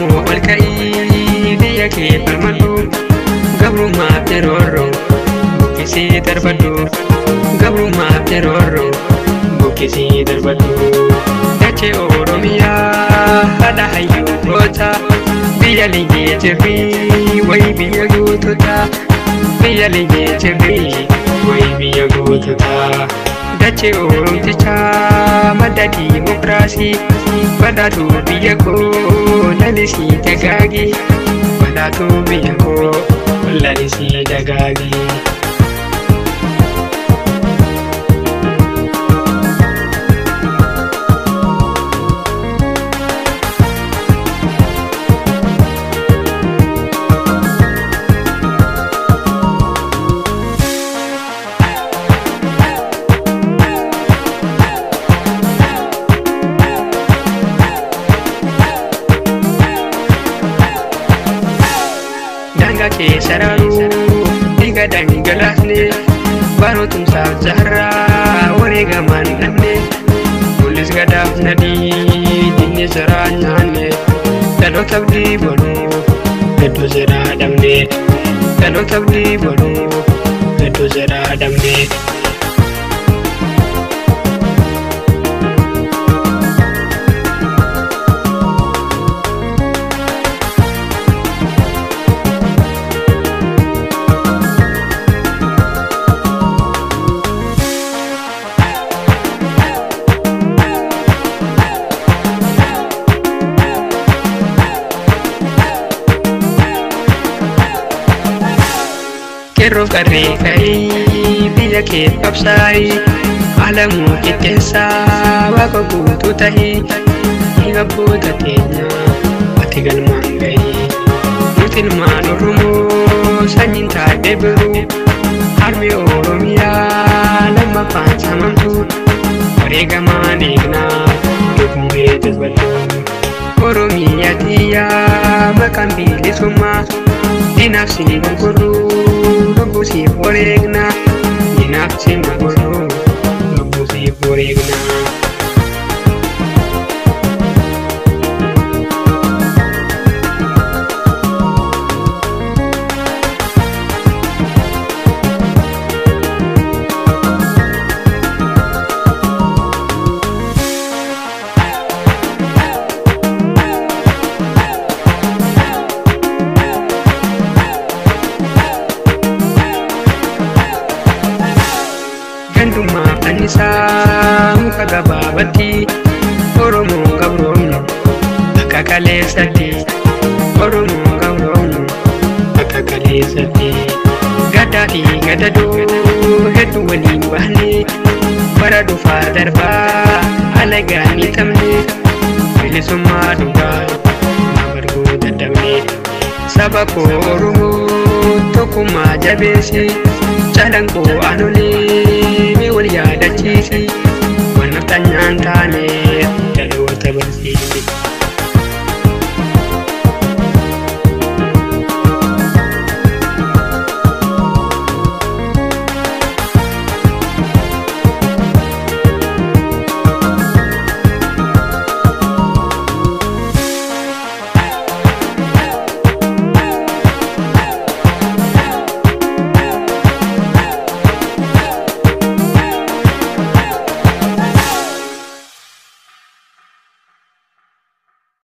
Oromoo walka'ii biyya kee falmadhu gabrummaaf teroorroo buqqisii darbadhu gabrummaaf teroorroo buqqisii darbadhu dachee Oromiyaa haadha hayyoota biyya liggee jirri wayi biyya gootota biyya liggee jirri wayi biyya gootota dachee Oromtichaa madda dimokiraasii badhaatu biyya koo lalisii dagaagi badhaatu biyya koo lalisii dagaagi. Sararu diga dangalaasne barootumsaaf jaarraa wareegamaan dhabne mul'is gadaaf nadii dinni saraa nyaanne dhaloota abdii boluu gaddoo seeraa dhabne dhaloota abdii boluu gaddoo seeraa dhabne. Kerro qarree ka'ii biyya kee qabsaa'ii alamuu qixxeessaa waaqa guutuu ta'ii dhiiga abboota teenyaa ati galmaan ga'ii nuti ilmaan Oromoo sanyiin taatee biroo harmi Oromiyaa lammaffaan samamtu wareegamaan eegnaa dubbee tasbaddu Oromiyaa tiyyaa maqaan bilisummaa dinaaf siin gurguruu lubbusiif wareegna dinaaf siin gurguruu lubbusiif wareegna. Gandummaa fannisaa muka gabaabatti Oromoo gabroomnu akka kaleessatti Oromoo gabroomnu akka kaleessatti gaddaa fi gadadoo hedduu waliin baane bara dhufaa darbaa alagaan ni tamne bilisummaa dhugaa nabarguu dadhabne saba koo Oromoo tokkummaa jabeesse Jalanko anolee wal yaadachiisi waan naftaan taane dhaloota barsiise.